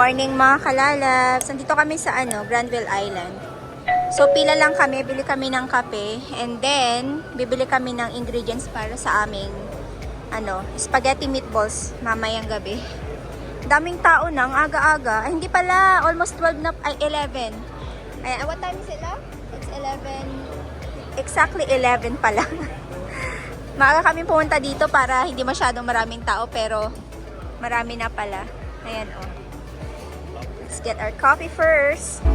morning mga kalalabs. Nandito kami sa Granville Island. So pila lang kami, bili kami ng kape and then bibili kami ng ingredients para sa aming spaghetti meatballs mamayang gabi. Daming tao nang aga-aga. Ay, hindi pala, almost 12 na, ay 11. Ay, what time is it now? It's 11. Exactly 11 pala. Maaga kami pumunta dito para hindi masyadong maraming tao pero marami na pala. Ayan oh. Let's get our coffee first.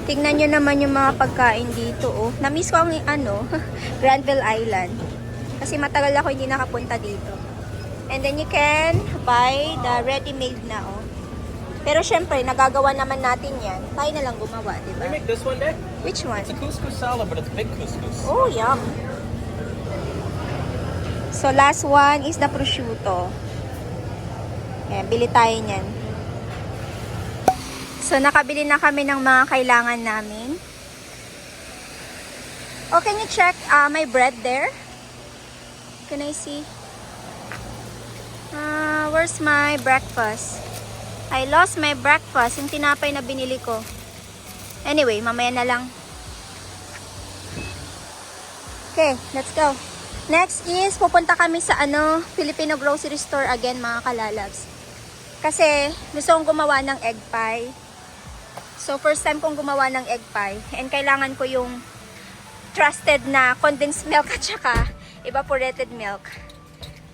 Tingnan nyo naman yung mga pagkain dito oh. Na-miss ko ang Granville Island. Kasi matagal ako hindi nakapunta dito. And then you can buy the ready-made na oh. Pero syempre, nagagawa naman natin yan. Tayo na lang gumawa, di ba? Can you make this one day? Which one? It's a couscous salad, but it's big couscous. Oh, yum. So, last one is the prosciutto. Ayan, bili tayo niyan. So, nakabili na kami ng mga kailangan namin. Oh, can you check my bread there? Can I see? Where's my breakfast? I lost my breakfast. Yung tinapay na binili ko. Anyway, mamaya na lang. Okay, let's go. Next is, pupunta kami sa Filipino grocery store again, mga kalalabs. Kasi, gusto kong gumawa ng egg pie. So, first time kong gumawa ng egg pie. And kailangan ko yung trusted na condensed milk at saka evaporated milk.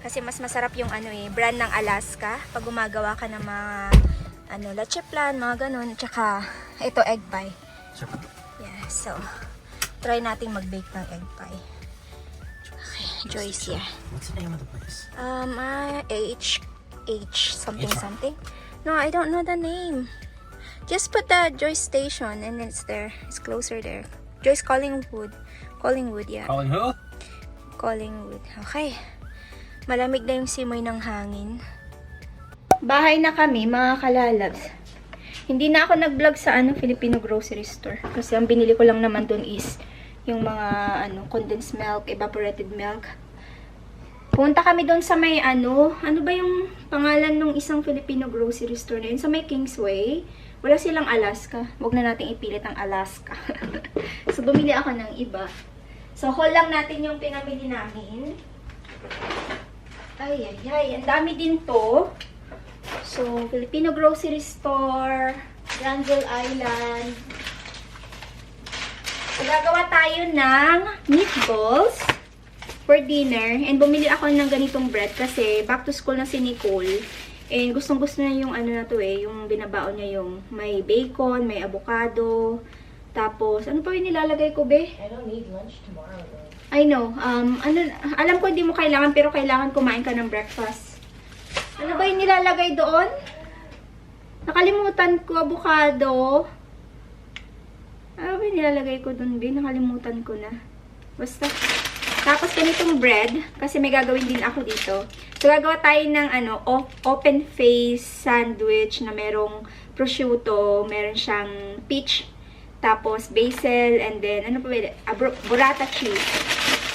Kasi mas masarap yung brand ng Alaska. Pag gumagawa ka ng mga leche plan, mga ganun. At saka, ito egg pie. Yeah, so, try nating mag-bake ng egg pie. Okay, Joyce, yeah. What's the name of the place? H something. No, I don't know the name. Just put the Joyce Station and it's there. It's closer there. Joyce Collingwood. Collingwood, yeah. Calling who? Collingwood. Okay. Malamig na yung simoy ng hangin. Bahay na kami, mga kalalabs. Hindi na ako nag-vlog sa Filipino grocery store. Kasi ang binili ko lang naman dun is yung mga condensed milk, evaporated milk. Punta kami dun sa may ano ba yung pangalan ng isang Filipino grocery store na yun? Sa may Kingsway. Wala silang Alaska. Huwag na natin ipilit ang Alaska. So, bumili ako ng iba. So, haul lang natin yung pinamili namin. Ay. Ang dami din to. So, Filipino grocery store, Granville Island. So, gagawa tayo ng meatballs for dinner. And bumili ako ng ganitong bread kasi back to school na si Nicole. And gustong-gusto niya yung yung binabaon niya yung may bacon, may avocado. Tapos, ano pa yung nilalagay ko, be? I don't need lunch tomorrow, though. I know. Alam ko hindi mo kailangan, pero kailangan kumain ka ng breakfast. Ano ba yung nilalagay doon? Nakalimutan ko, avocado. Ano ba yung nilalagay ko doon, be? Nakalimutan ko na. Basta. Tapos ganitong bread, kasi may gagawin din ako dito. So, gagawa tayo ng open face sandwich na merong prosciutto, meron siyang peach, tapos basil, and then, burrata cheese.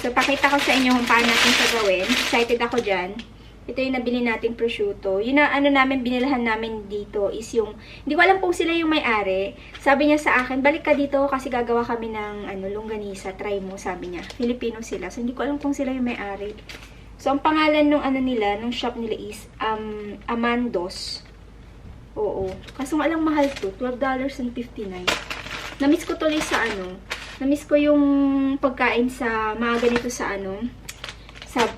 So, pakita ko sa inyo kung paano natin siya gawin. Excited ako dyan. Ito yung nabili nating prosciutto. Yun na namin, binilahan namin dito is yung, hindi ko alam kung sila yung may-ari. Sabi niya sa akin, balik ka dito kasi gagawa kami ng longganisa. Try mo, sabi niya. Filipino sila. So, hindi ko alam kung sila yung may-ari. So, ang pangalan nung shop nila is Amandos. Oo. Kaso nga lang mahal to. $12.59. Namiss ko tuloy sa namiss ko yung pagkain sa mga ganito sa sa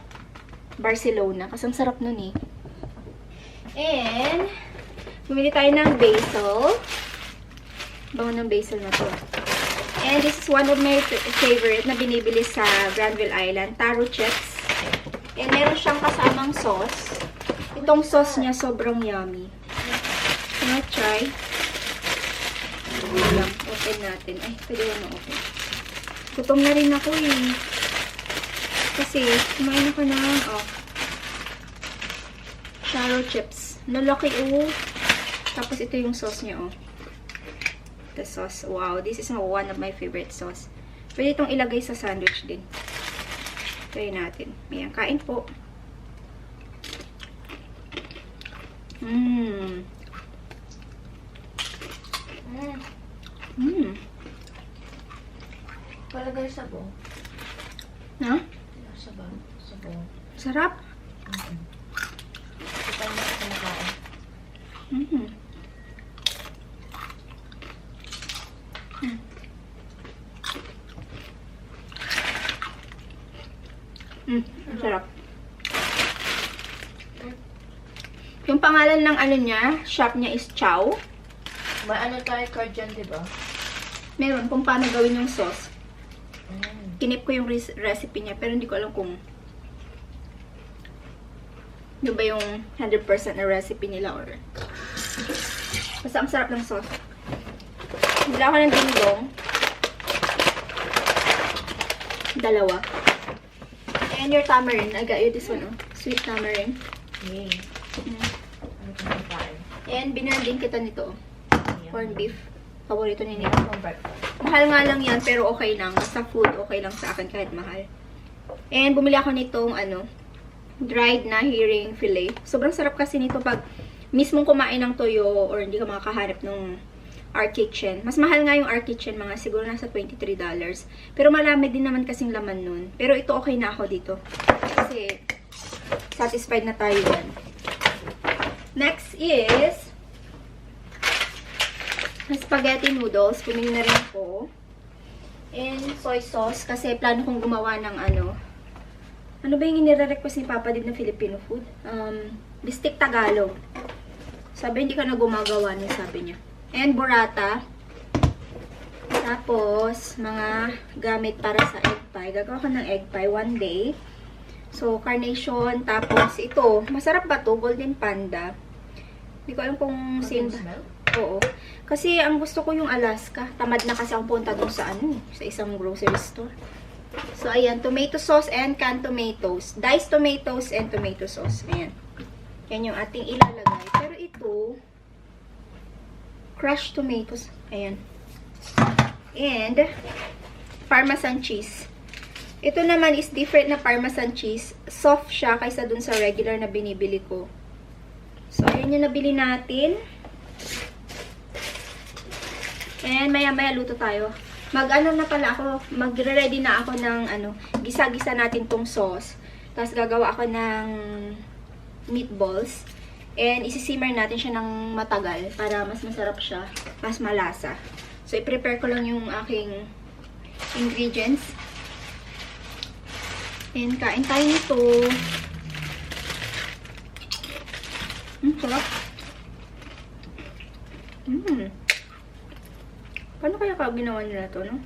Barcelona. Kasi ang sarap nun eh. And, bumili tayo ng basil. Bango ng basil na to. And this is one of my favorite na binibili sa Granville Island. Taro chips. And meron siyang kasamang sauce. Itong sauce niya sobrang yummy. Can I try? Open natin. Ay, pwede mo na-open. Gutom na rin ako eh. Kasi, kumain ako ng, taro chips. Nalaki oh. Tapos ito yung sauce niya, oh. The sauce. Wow, this is one of my favorite sauce. Pwede itong ilagay sa sandwich din. Try natin. Ayan, kain po. Mmm. Mmm. Palagay sa bo. Ha? Sa bo. Sa bo. Sarap. Ito ang mga kumakain. Mmm. Ang sarap. Yung pangalan ng ano niya, shop niya is Chow. May ano tayo card dyan, di ba? Meron kung paano gawin yung sauce. Mm. Kinip ko yung recipe niya, pero hindi ko alam kung yun ba yung 100% na recipe nila or basta ang sarap ng sauce. Bila ako ng dingdong. Dalawa. And your tamarind. I got you this one, oh. Sweet tamarind. Yay. Mm. Ano itong kumakain? And binaan din kita nito, oh. Corned beef. Paborito ni Nina. Pang breakfast. Mahal nga lang yan, pero okay lang. Basta food, okay lang sa akin kahit mahal. And bumili ako nitong, ano, dried na herring fillet. Sobrang sarap kasi nito pag mismong kumain ng toyo or hindi ka makakahanap ng Our Kitchen. Mas mahal nga yung Our Kitchen, mga siguro nasa $23. Pero marami din naman kasing laman nun. Pero ito okay na ako dito. Kasi satisfied na tayo yan. Next is spaghetti noodles. Pumili na rin ako. And soy sauce. Kasi plano kong gumawa ng ano. Ano ba yung inire-request ni Papa din na Filipino food? Bistik Tagalog. Sabi, hindi ka na gumagawa niya, sabi niya. And burrata. Tapos, mga gamit para sa egg pie. Gagawa ko ng egg pie one day. So, carnation. Tapos, ito. Masarap ba to? Golden Panda. Hindi ko alam kung same. Smell? Oo. Kasi, ang gusto ko yung Alaska. Tamad na kasi akong punta dun sa ano, sa isang grocery store. So, ayan. Tomato sauce and canned tomatoes. Diced tomatoes and tomato sauce. Ayan. Yan yung ating ilalagay. Pero ito, crushed tomatoes. Ayan. And, Parmesan cheese. Ito naman is different na Parmesan cheese. Soft siya kaysa dun sa regular na binibili ko. So, ayan yung nabili natin. And, maya-maya luto tayo. Mag-ano na pala ako, magre-ready na ako ng ano, gisa-gisa natin tong sauce. Tapos gagawa ako ng meatballs. And isi-simmer natin siya ng matagal para mas masarap siya, mas malasa. So, i-prepare ko lang yung aking ingredients. And kain tayo nito. Sarap. Paano kaya ginawa nila to, no?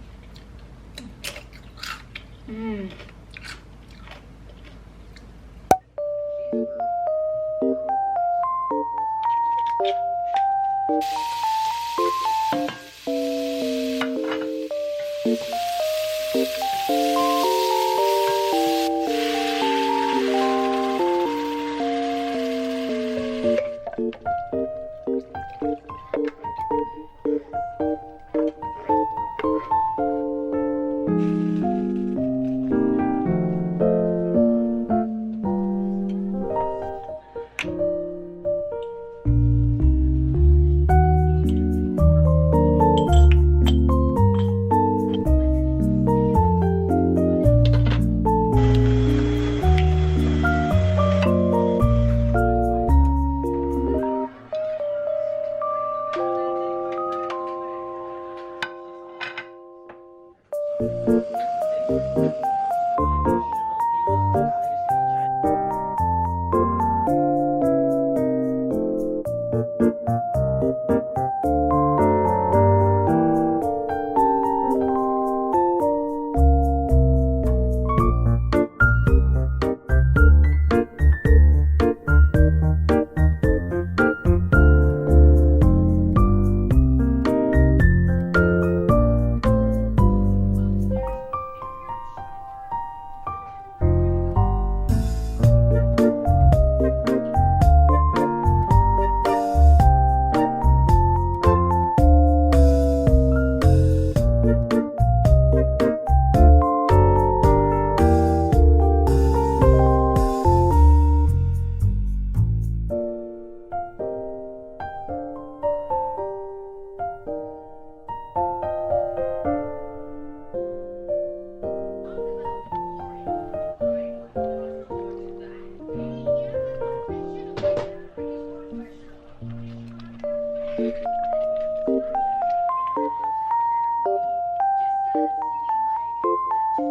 So,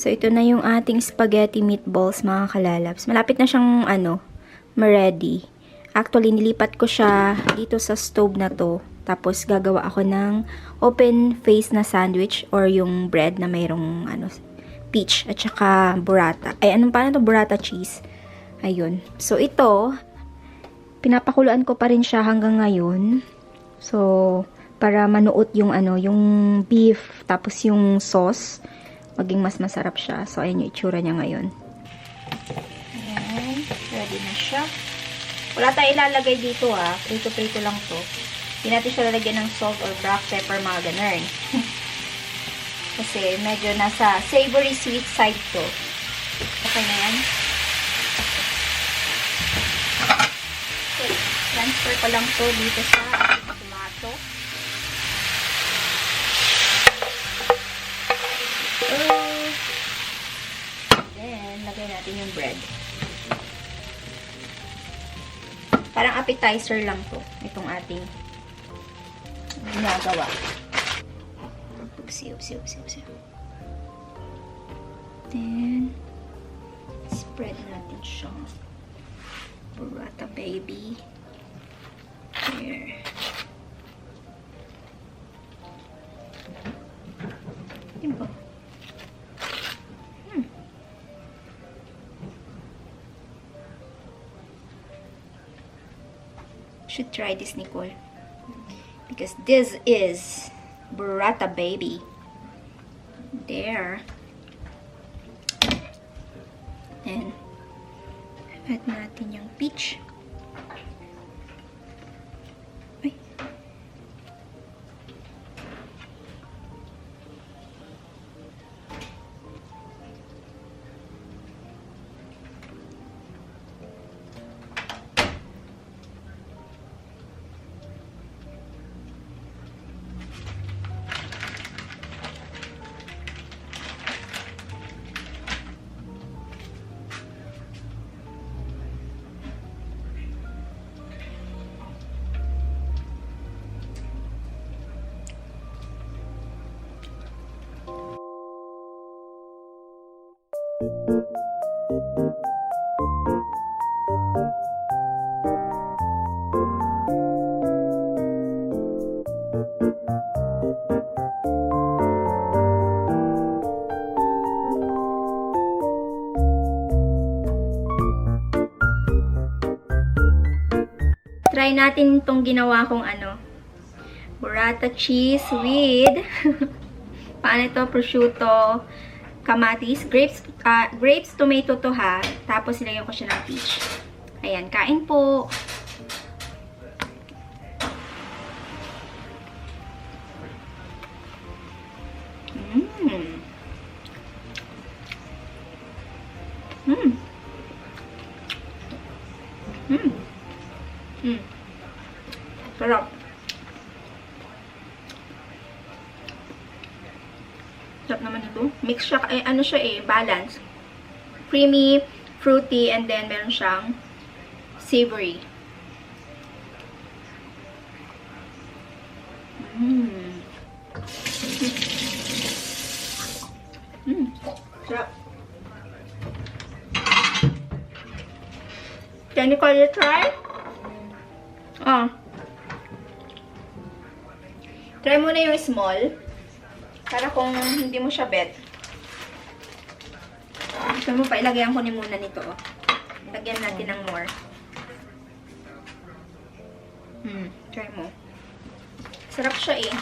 ito na yung ating spaghetti meatballs, mga kalalabs. Malapit na siyang, ma-ready. Actually, nilipat ko siya dito sa stove na to. Tapos, gagawa ako ng open face na sandwich or yung bread na mayroong, peach at saka burrata. Ay, paano to? Burrata cheese. Ayun. So, ito, pinapakuluan ko pa rin siya hanggang ngayon. So, para manuot yung, yung beef, tapos yung sauce, maging mas masarap siya. So, ayan yung itsura niya ngayon. Ayan. Ready na siya. Wala tayong ilalagay dito, ha. Prito-prito lang to. Hindi natin siya lalagyan ng salt or black pepper, mga ganun. Kasi, medyo nasa savory sweet side to. Okay na yan. Okay. Transfer ko lang to dito sa tomato. Then, lagay natin yung bread. Parang appetizer lang to. Itong ating ginagawa. Upsi. Then, spread natin siya. Burrata baby. Here. Diba? Should try this, Nicole, because this is burrata baby. There. Then add natin yung peach. Ay. Try natin itong ginawa kong burrata cheese with paano ito? Prosciutto, kamatis, grapes, tomato to ha. Tapos nilagyan ko siya ng peach. Ayan, kain po. Sarap. Sarap naman ito. Mix siya, balance. Creamy, fruity, and then meron siyang savory. Sarap. Can you try? Try mo na yung small. Para kung hindi mo siya bet. Gusto mo pa, ilagyan ko ni muna nito. Lagyan natin ng more. Try mo. Sarap siya eh.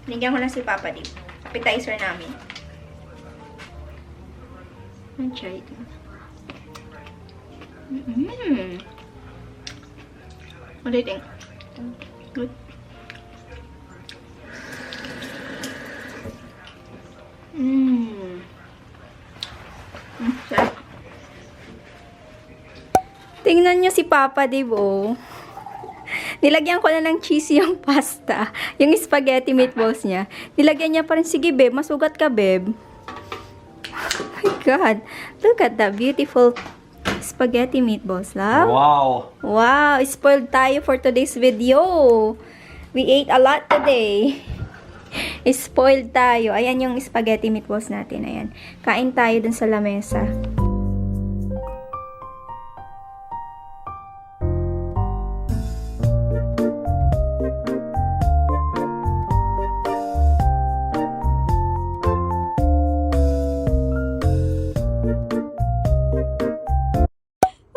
Nigyan ko na si Papa Dip. Appetizer namin. Try ito. What do you think? Good. Sarap. Tingnan niyo si Papa Dave, oh. Nilagyan ko na ng cheesy yung pasta. Yung spaghetti meatballs niya. Nilagyan niya pa rin, sige babe, masugat ka babe. Oh my God. Look at that beautiful spaghetti meatballs, love. Wow. Wow, spoiled tayo for today's video. We ate a lot today. Spoiled tayo. Ayan yung spaghetti meatballs natin. Ayan. Kain tayo dun sa lamesa.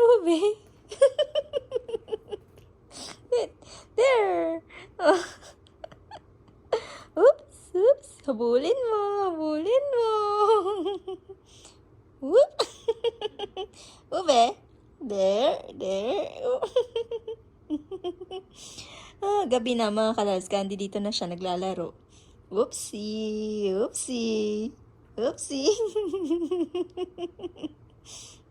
Ube. There. Oh. Oops, oops. Habulin mo, habulin mo. Whoop. Ube. There. Ah, gabi na mga kalals. Candy dito na siya naglalaro. Oopsie.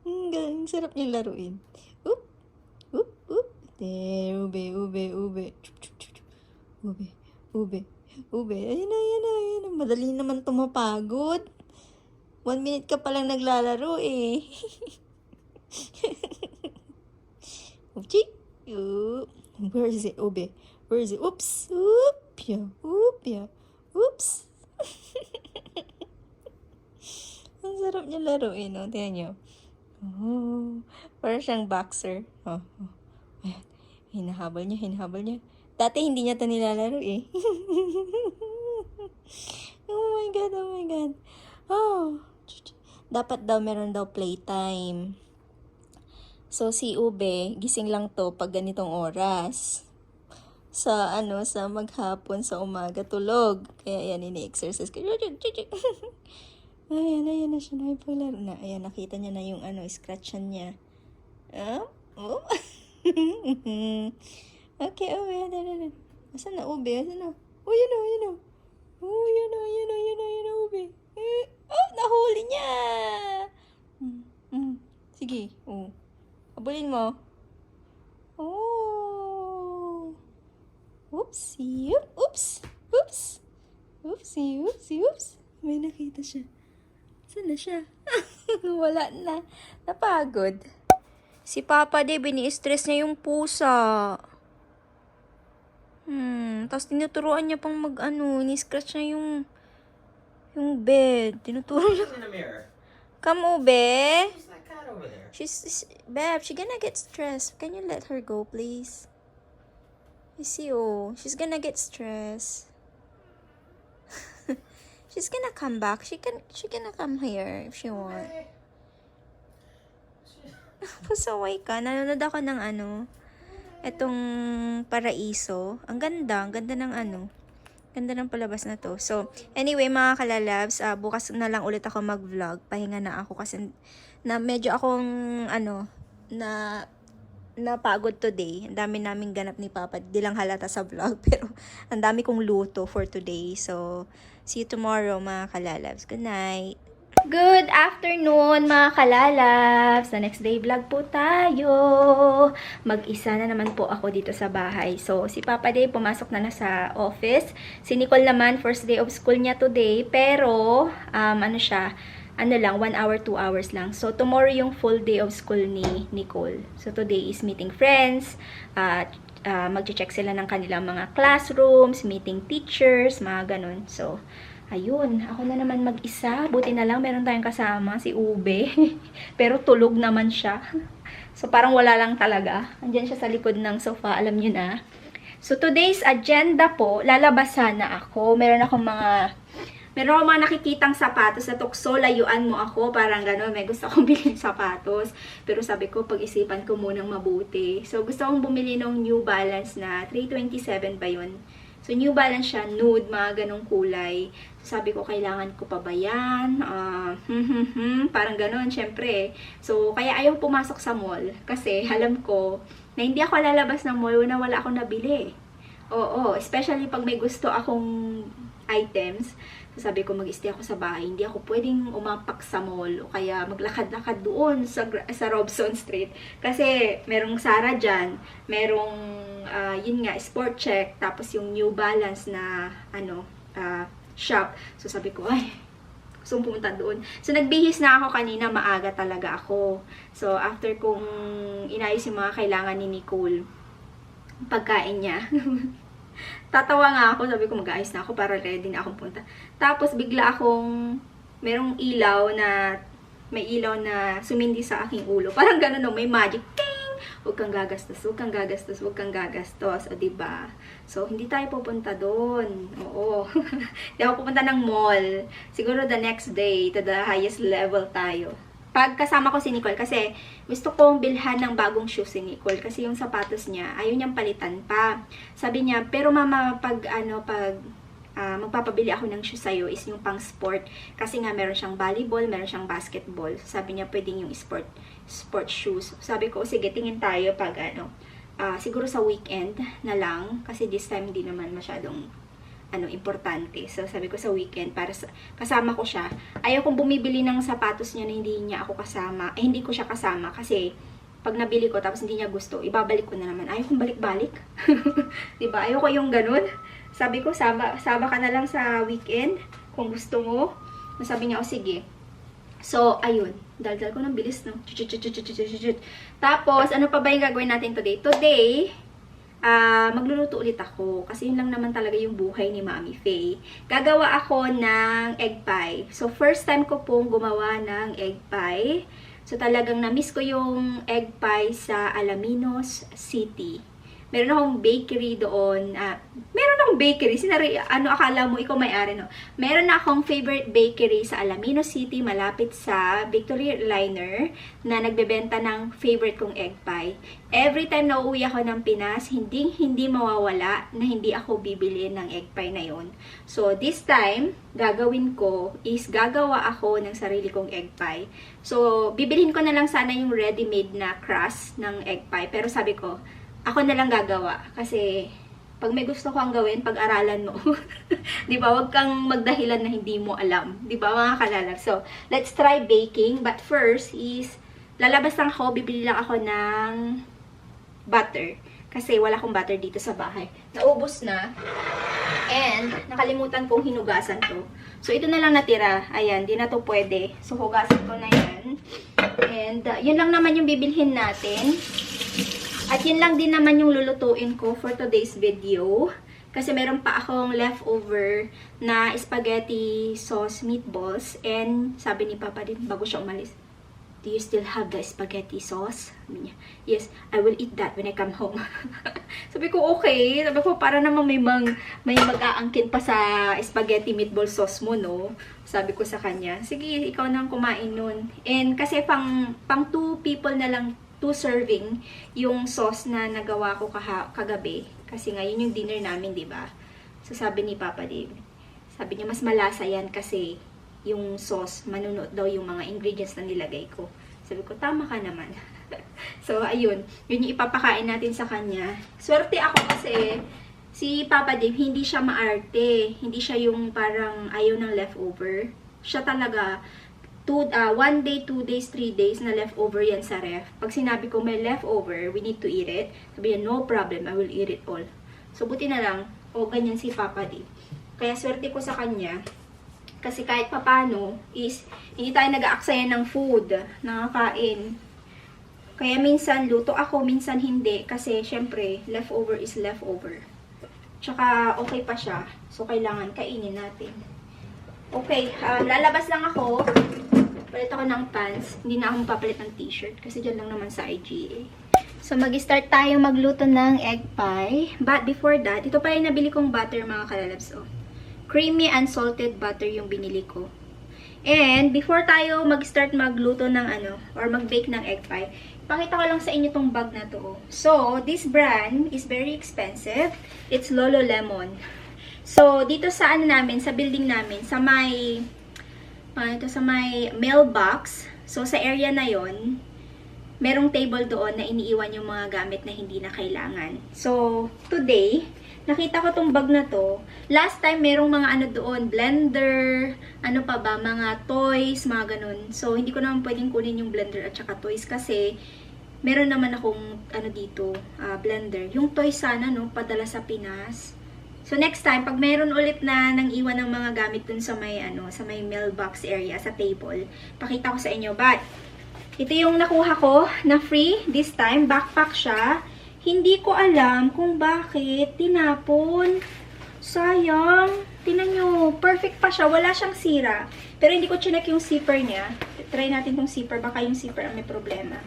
Ang galing, sarap niyang laruin. Oop. There, ube. Ube. Ayan na. Madali naman tumapagod. 1 minute ka palang naglalaro eh. Oopsie. Where is it, ube? Where is it? Oops. Oopya. Oops. Ang sarap niya laruin, no? Tingnan niyo. Oh, parang siyang boxer. Oh. Ayan. Hinahabol niya. Dati hindi niya ito nilalaro eh. Oh my God. Oh. Dapat daw meron daw playtime. So si Ube, gising lang to pag ganitong oras. Sa maghapon, sa umaga, tulog. Kaya yan, ini-exercise ko. Ayan na siya, nakipaglaro na. Ayan, nakita niya na yung scratchan niya. Oh. Okay, Ube. Asan na, Ube? Oh, yun o. Oh, yun o, Ube. Oh, nahuli niya. Sige, oh. Habulin mo. Oh. Oopsie. Oops. May nakita siya. Saan na siya? Wala na. Napagod. Si Papa de, bini-stress niya yung pusa. Tapos tinuturuan niya pang ni-scratch niya yung bed. Tinuturuan niya. In the mirror. Come, Ube. Who's that cat over there? Babe, she's gonna get stressed. Can you let her go, please? You see, she's gonna get stressed. She's gonna come back. She gonna come here if she want. Pasaway ka. Nanonood ako ng etong Paraiso. Ang ganda ng ganda ng palabas na to. So, anyway, mga kalalabs, bukas na lang ulit ako mag-vlog. Pahinga na ako kasi medyo akong napagod today. Ang dami naming ganap ni Papa. Di lang halata sa vlog, pero ang dami kong luto for today. So, see you tomorrow, mga kalalabs. Good night! Good afternoon, mga kalalabs! The next day vlog po tayo. Mag-isa na naman po ako dito sa bahay. So, si Papa Day pumasok na sa office. Si Nicole naman, first day of school niya today. Pero, siya, 1 hour, 2 hours lang. So, tomorrow yung full day of school ni Nicole. So, today is meeting friends. Mag-check sila ng kanilang mga classrooms, meeting teachers, mga ganun. So, ayun, ako na naman mag-isa. Buti na lang, meron tayong kasama, si Ube. Pero tulog naman siya. So, parang wala lang talaga. Andyan siya sa likod ng sofa, alam nyo na. So, today's agenda po, lalabasan na ako. Meron akong mga nakikitang sapatos na tukso, layuan mo ako, parang gano'n, may gusto akong bilhin sapatos. Pero sabi ko, pag-isipan ko munang mabuti. So, gusto akong bumili ng New Balance na 327 ba yun? So, New Balance siya, nude, mga ganong kulay. So, sabi ko, kailangan ko pa ba yan? Parang gano'n, syempre. So, kaya ayaw pumasok sa mall. Kasi, alam ko, na hindi ako lalabas ng mall na wala akong nabili. Oo, especially pag may gusto akong items. So, sabi ko, mag-stay ako sa bahay. Hindi ako pwedeng umapak sa mall o kaya maglakad-lakad doon sa Robson Street. Kasi, merong Zara dyan, merong, yun nga, Sport Check, tapos yung New Balance na, shop. So, sabi ko, ay, gusto pumunta doon. So, nagbihis na ako kanina, maaga talaga ako. So, after kong inayos yung mga kailangan ni Nicole, pagkain niya, tatawa nga ako, sabi ko mag-aayos na ako para ready na akong punta. Tapos bigla akong merong may ilaw na sumindi sa aking ulo. Parang gano'n no, may magic. Ting! Huwag kang gagastos, huwag kang gagastos, huwag kang gagastos. O diba? So, hindi tayo pupunta doon. Oo. Hindi ako pupunta ng mall. Siguro the next day, to the highest level tayo. Pagkasama ko si Nicole, kasi gusto kong bilhan ng bagong shoes si Nicole, kasi yung sapatos niya, ayaw niyang palitan pa. Sabi niya, pero mama, magpapabili ako ng shoes sa'yo is yung pang sport, kasi nga meron siyang volleyball, meron siyang basketball. Sabi niya, pwedeng yung sport shoes. Sabi ko, sige, tingin tayo pag siguro sa weekend na lang, kasi this time hindi naman masyadong importante. So, sabi ko sa weekend, para kasama ko siya. Ayaw kong bumibili ng sapatos niya na hindi niya ako kasama. Hindi ko siya kasama kasi pag nabili ko tapos hindi niya gusto, ibabalik ko na naman. Ayaw kong balik-balik. Diba? Ayaw ko yung ganun. Sabi ko, saba ka na lang sa weekend kung gusto mo. Sabi niya, sige. So, ayun. Daldal ko ng bilis, no? Tapos, ano pa ba yung gagawin natin today? Today, magluluto ulit ako. Kasi yun lang naman talaga yung buhay ni Mami Faye. Gagawa ako ng egg pie. So, first time ko pong gumawa ng egg pie. So, talagang na-miss ko yung egg pie sa Alaminos City. Meron akong bakery doon. Meron akong bakery. Akala mo, ikaw may-ari, no? Meron akong favorite bakery sa Alaminos City, malapit sa Victory Liner, na nagbebenta ng favorite kong egg pie. Every time na uuwi ako ng Pinas, hindi mawawala na hindi ako bibili ng egg pie na yon. So, this time, gagawin ko is gagawa ako ng sarili kong egg pie. So, bibilhin ko na lang sana yung ready-made na crust ng egg pie. Pero sabi ko, ako na lang gagawa. Kasi, pag may gusto kang gawin, pag-aralan mo. Diba? Huwag kang magdahilan na hindi mo alam. Diba, mga kalalab? So, let's try baking. But first is, lalabas lang ako, bibili lang ako ng butter. Kasi wala akong butter dito sa bahay. Naubos na. And, nakalimutan kong hinugasan to. So, ito na lang natira. Ayan, di na to pwede. So, hugasan ko na yan. And, yun lang naman yung bibilhin natin. At yun lang din naman yung lulutuin ko for today's video. Kasi meron pa akong leftover na spaghetti sauce meatballs. And sabi ni Papa din, bago siya umalis, "Do you still have the spaghetti sauce?" Sabi niya, "Yes, I will eat that when I come home." Sabi ko, okay. Sabi ko, para naman may mag-aangkin pa sa spaghetti meatball sauce mo, no? Sabi ko sa kanya, sige, ikaw nang kumain nun. And kasi pang 2 people na lang, 2 serving yung sauce na nagawa ko kagabi. Kasi ngayon yung dinner namin, diba? So, sabi ni Papa Dave, sabi niya, mas malasa yan kasi yung sauce, manunod daw yung mga ingredients na nilagay ko. Sabi ko, tama ka naman. So, ayun. Yun yung ipapakain natin sa kanya. Swerte ako kasi si Papa Dave, hindi siya maarte. Hindi siya yung parang ayaw ng leftover. Siya talaga, 1 day, 2 days, 3 days na leftover yan sa ref. Pag sinabi ko may leftover, we need to eat it. Sabi niya, no problem, I will eat it all. So, buti na lang, ganyan si Papa D. Kaya swerte ko sa kanya. Kasi kahit papano, is, hindi tayo nag-aaksaya ng food, nakakain. Kaya minsan, luto ako, minsan hindi. Kasi, syempre, leftover is leftover. Tsaka, okay pa siya. So, kailangan kainin natin. Okay, lalabas lang ako. Palit ako ng pants. Hindi na ako mapapalit ng t-shirt. Kasi dyan lang naman sa IGA. So, mag-start tayo magluto ng egg pie. But before that, ito pa yung nabili kong butter, mga kalalabs. Oh. Creamy unsalted butter yung binili ko. And, before tayo mag-start magluto ng or mag-bake ng egg pie, pakita ko lang sa inyo tong bag na to. So, this brand is very expensive. It's Lululemon. So, dito sa namin, sa building namin, sa may mailbox. So, sa area na yon, merong table doon na iniiwan yung mga gamit na hindi na kailangan. So, today, nakita ko tong bag na to. Last time, merong mga ano doon, blender, ano pa ba, mga toys, mga ganun. So, hindi ko naman pwedeng kunin yung blender at saka toys kasi meron naman akong, ano dito, blender. Yung toys sana, no, padala sa Pinas. So, next time, pag meron ulit na nang iwan ng mga gamit dun sa may, ano, sa may mailbox area, sa table, pakita ko sa inyo. But, ito yung nakuha ko na free this time. Backpack siya. Hindi ko alam kung bakit tinapon. Sayang. Tingnan nyo. Perfect pa siya. Wala siyang sira. Pero hindi ko chinek yung zipper niya. Try natin tong zipper. Baka yung zipper ang may problema.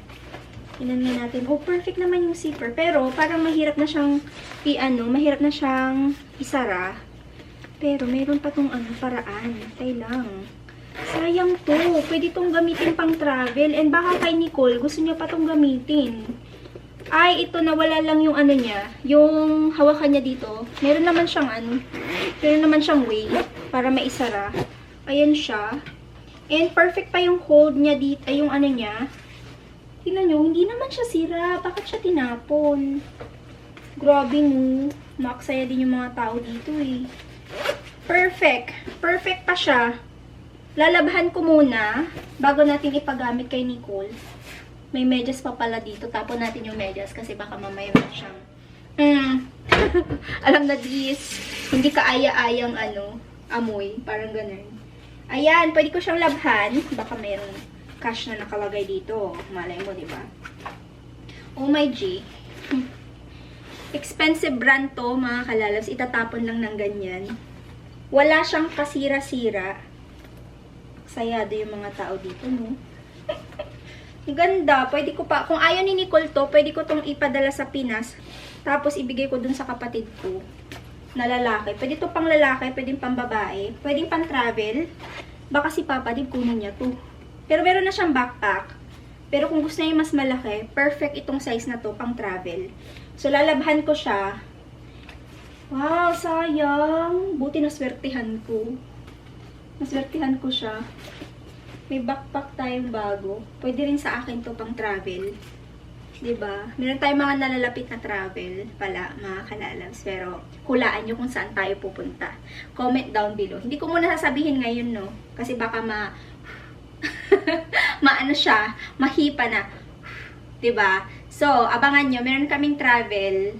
Tingnan nga natin. Oh, perfect naman yung zipper. Pero parang mahirap na siyang mahirap na siyang isara. Pero meron pa tong paraan. Tay lang. Sayang to. Pwede tong gamitin pang travel. And baka kay Nicole, gusto niya pa tong gamitin. Ay, ito nawala lang yung ano niya. Yung hawakan niya dito. Meron naman siyang way para maisara. Ayan siya. And perfect pa yung hold niya dito. Ay, yung ano niya. Tingnan nyo, hindi naman siya sira. Bakit siya tinapon? Grabe no. Maksaya din yung mga tao dito eh. Perfect. Perfect pa siya. Lalabahan ko muna bago natin ipagamit kay Nicole. May medyas pa pala dito. Tapon natin yung medyas kasi baka mamaya meron siyang alam na this. Hindi kaaya-ayang amoy. Parang ganun. Ayan, pwede ko siyang labhan. Baka mayroong cash na nakalagay dito. Malay mo, diba? Oh my G. Expensive brand to, mga kalalabs. Itatapon lang ng ganyan. Wala siyang kasira-sira. Sayado yung mga tao dito, no? Ganda. Pwede ko pa, kung ayaw ni Nicole to, pwede ko tong ipadala sa Pinas. Tapos ibigay ko dun sa kapatid ko na lalaki. Pwede to pang lalaki, pwedeng pang babae, pwedeng pang travel. Baka si Papa din kunin niya to. Pero meron na siyang backpack. Pero kung gusto niya mas malaki, perfect itong size na to pang travel. So lalabhan ko siya. Wow, sayang. Buti naswertihan ko. Naswertihan ko siya. May backpack tayong bago. Pwede rin sa akin to pang travel. 'Di ba? Meron tayong mga nalalapit na travel pala, mga kalalabs. Pero hulaan nyo kung saan tayo pupunta. Comment down below. Hindi ko muna sasabihin ngayon, no? Kasi baka maano siya, mahipa na. 'Di ba? So, abangan nyo. Meron kaming travel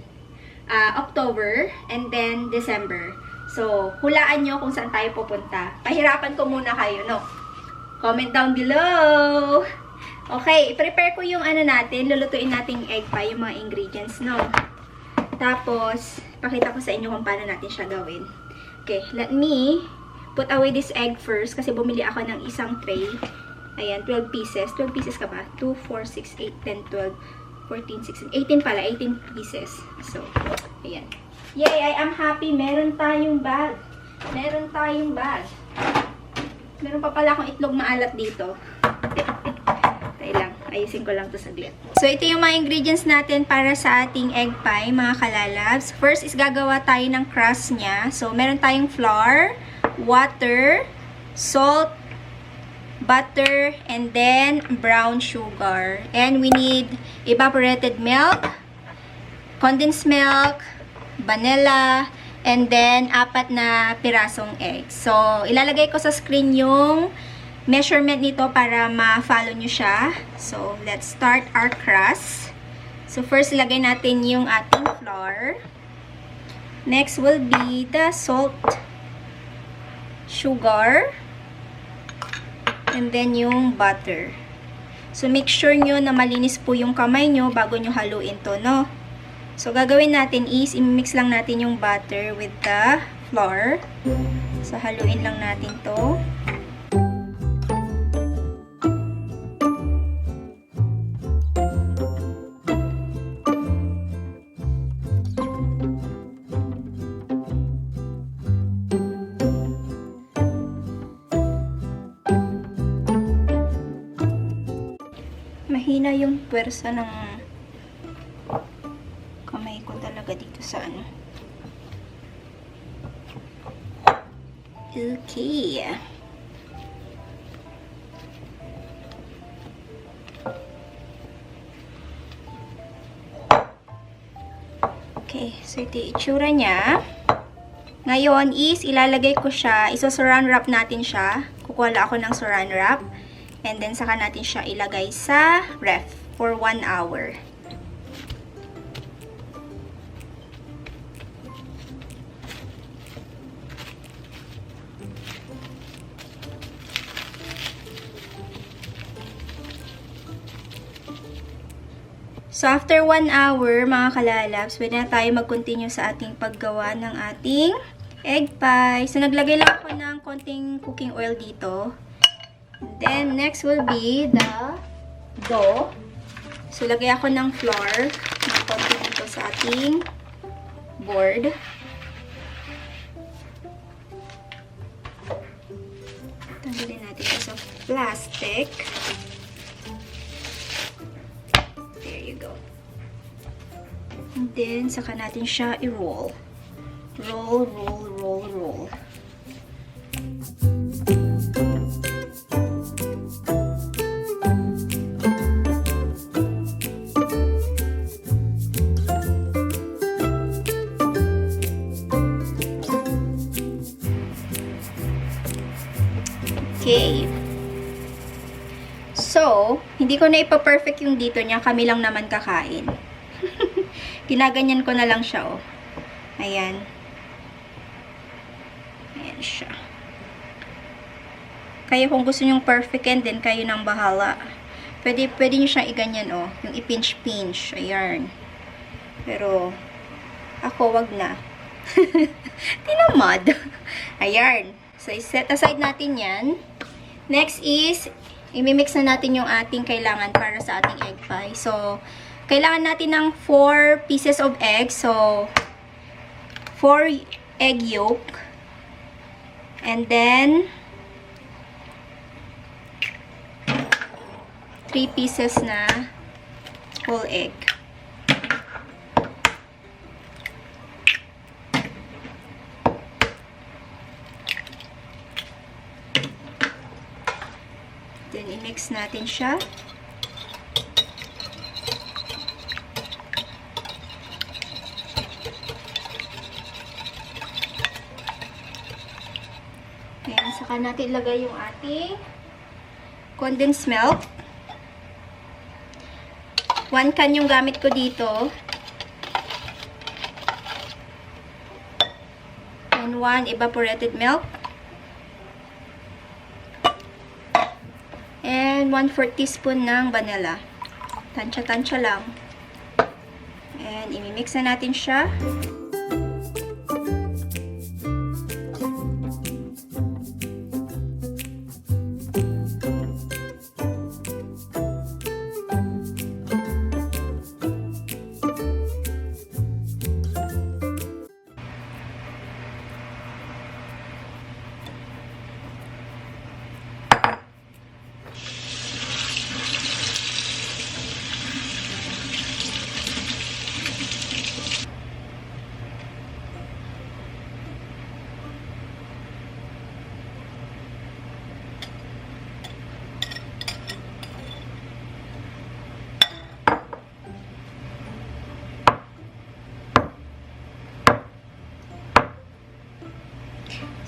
October and then December. So, hulaan nyo kung saan tayo pupunta. Pahirapan ko muna kayo, no? Comment down below. Okay, i-prepare ko yung natin. Lulutuin natin egg pie, yung mga ingredients, no? Tapos, pakita ko sa inyo kung paano natin siya gawin. Okay, let me put away this egg first kasi bumili ako ng isang tray. Ayan, 12 pieces. 12 pieces ka ba? 2, 4, 6, 8, 10, 12, 14, 16, 18 pala. 18 pieces. So, ayan. Yay, I am happy. Meron tayong bag. Meron tayong bag. Meron pa pala akong itlog maalat dito. Tayo lang. Ayusin ko lang to saglit. So, ito yung mga ingredients natin para sa ating egg pie, mga kalalabs. First is gagawa tayo ng crust niya. So, meron tayong flour, water, salt, butter, and then brown sugar. And we need evaporated milk, condensed milk, vanilla, and then 4 na pirasong egg. So, ilalagay ko sa screen yung measurement nito para ma-follow nyo siya. So, let's start our crust. So, first ilagay natin yung ating flour. Next will be the salt, sugar, and then yung butter. So, make sure nyo na malinis po yung kamay nyo bago nyo haluin to, no? So, gagawin natin is, i-mix lang natin yung butter with the flour. So, haluin lang natin to. Mahina yung pwersa ng kamay ko talaga dito sa Okay. Okay, So, ito yung itsura niya. Ngayon is, ilalagay ko siya, iso-saran wrap natin siya. Kukuha lang ako ng saran wrap. And then, saka natin siya ilagay sa ref for 1 hour. So, after 1 hour, mga kalalabs, pwede na tayo mag-continue sa ating paggawa ng ating egg pie. So, naglagay lang ako ng konting cooking oil dito. Then, next will be the dough. So, lagay ako ng flour na konti dito sa ating board. Tanggalin natin ito sa plastic. There you go. And then, saka natin siya i-roll. Roll, roll, roll, roll. Okay. So, hindi ko na ipa-perfect yung dito niya. Kami lang naman kakain. Ginaganyan ko na lang siya, oh. Ayan. Ayan siya. Kaya kung gusto nyong perfect and then kayo nang bahala. Pwede nyo siyang iganyan, oh. Yung ipinch-pinch. Ayan. Pero, ako, wag na. Tinamad. Ayan. So, set aside natin yan. Next is, imimix na natin yung ating kailangan para sa ating egg pie. So, kailangan natin ng 4 pieces of egg. So, 4 egg yolk. And then, 3 pieces na whole egg. Then, i-mix natin siya. Ayan, saka natin ilagay yung ating condensed milk. 1 can yung gamit ko dito. And 1 evaporated milk. And 1/4 teaspoon ng vanilla. Tansya-tansya lang. And imimix na natin siya.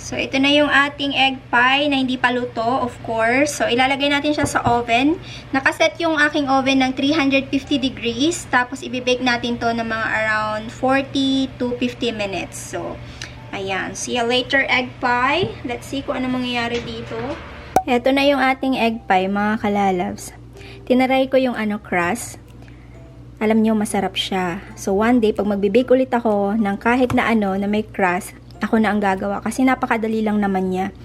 So, ito na yung ating egg pie na hindi pa luto, of course. So, ilalagay natin siya sa oven. Nakaset yung aking oven ng 350 degrees. Tapos, ibibake natin to ng mga around 40 to 50 minutes. So, ayan. See you later, egg pie. Let's see kung ano mangyayari dito. Ito na yung ating egg pie, mga kalalabs. Tinaray ko yung crust. Alam nyo, masarap siya. So, one day, pag magbibake ulit ako ng kahit na na may crust, ako na ang gagawa kasi napakadali lang naman niya.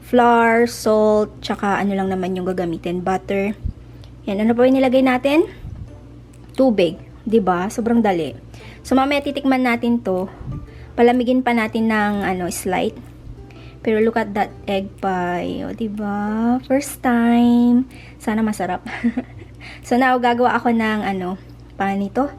Flour, salt, tsaka ano lang naman yung gagamitin, butter. Yan, ano pa yung nilagay natin? Tubig, 'di ba? Sobrang dali. So mamaya titikman natin 'to. Palamigin pa natin ng slight. Pero look at that egg pie, 'di ba? First time. Sana masarap. So now gagawa ako ng paano nito?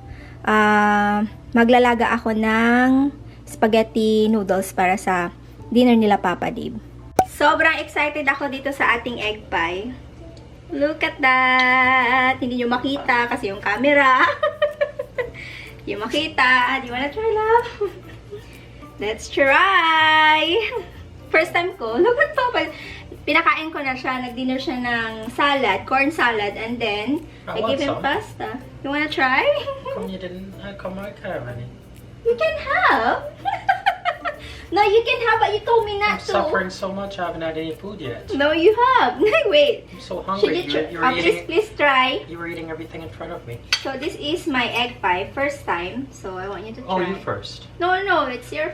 Maglalaga ako ng spaghetti noodles para sa dinner nila Papa Dave. Sobrang excited ako dito sa ating egg pie. Look at that! Hindi nyo makita kasi yung camera. Yung makita. Do you wanna try, love? Let's try! First time ko. Look at Papa. Pinakain ko na siya. Nag-dinner siya ng salad, corn salad, and then I I gave him want some. pasta. You wanna try? Come you didn't come I can have any. You can have. No, you can have, but you told me I'm not to. suffering so much. I haven't had any food yet. No, you have. Wait. I'm so Should hungry. you try? You were eating. Please try. You were eating everything in front of me. So this is my egg pie, first time. So I want you to try. Oh, you first. No, it's your.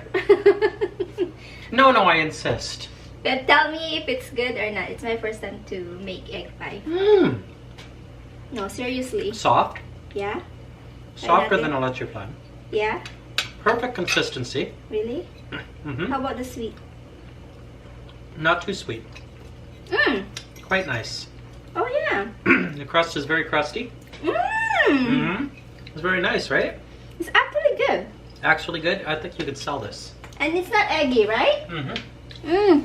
No, I insist. But tell me if it's good or not. It's my first time to make egg pie. Mmm. No, seriously. Soft. Yeah? Softer natin. than a leche plan. Yeah? Perfect consistency. Really? Mm-hmm. How about the sweet? Not too sweet. Mmm. Quite nice. Oh yeah. The crust is very crusty. Mmm. Mm-hmm. It's very nice, right? It's actually good. Actually good. I think you could sell this. And it's not eggy, right? Mm-hmm. Mmm.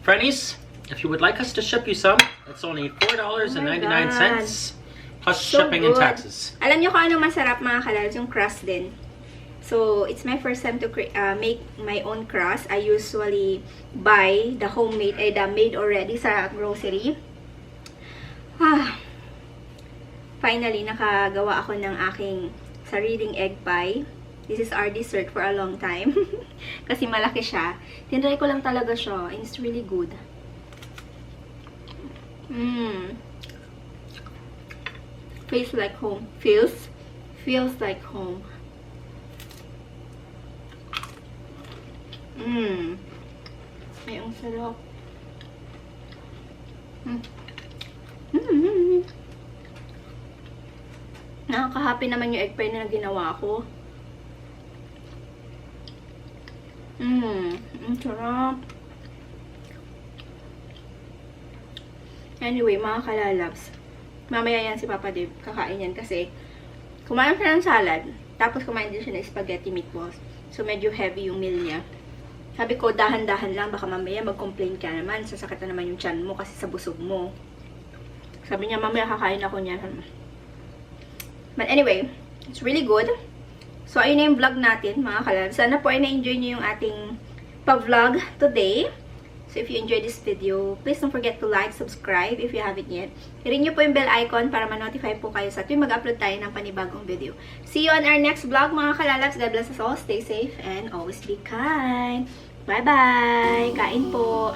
Friendies, if you would like us to ship you some, it's only $4.99 plus So shipping and good. taxes. Alam niyo kung ano masarap mga kalabs? Yung crust din. So, it's my first time to make my own crust. I usually buy the homemade, the made already sa grocery. Finally, nakagawa ako ng aking sariling egg pie. This is our dessert for a long time. Kasi malaki siya. Tinry ko lang talaga siya. And it's really good. Mmm. Feels like home. Feels like home. Mmm. Ay, ang sarap. Nakaka-happy naman yung egg pie na ginawa ko. Ang sarap. Anyway, mga kalalabs, mamaya yan si Papa Dave, kakain yan kasi kumain siya ng salad, tapos kumain din siya ng spaghetti meatballs. So, medyo heavy yung meal niya. Sabi ko, dahan-dahan lang, baka mamaya mag-complain ka naman, sasakit na naman yung tiyan mo kasi sa busog mo. Sabi niya, mamaya kakain ako niya. But anyway, it's really good. So, ayun na yung vlog natin, mga kalabs. Sana po ay na-enjoy niyo yung ating pa-vlog today. So, if you enjoyed this video, please don't forget to like, subscribe if you haven't yet. I-ring nyo po yung bell icon para ma-notify po kayo sa tuwing mag-upload tayo ng panibagong video. See you on our next vlog, mga kalalabs. God bless us all. Stay safe and always be kind. Bye-bye! Kain po!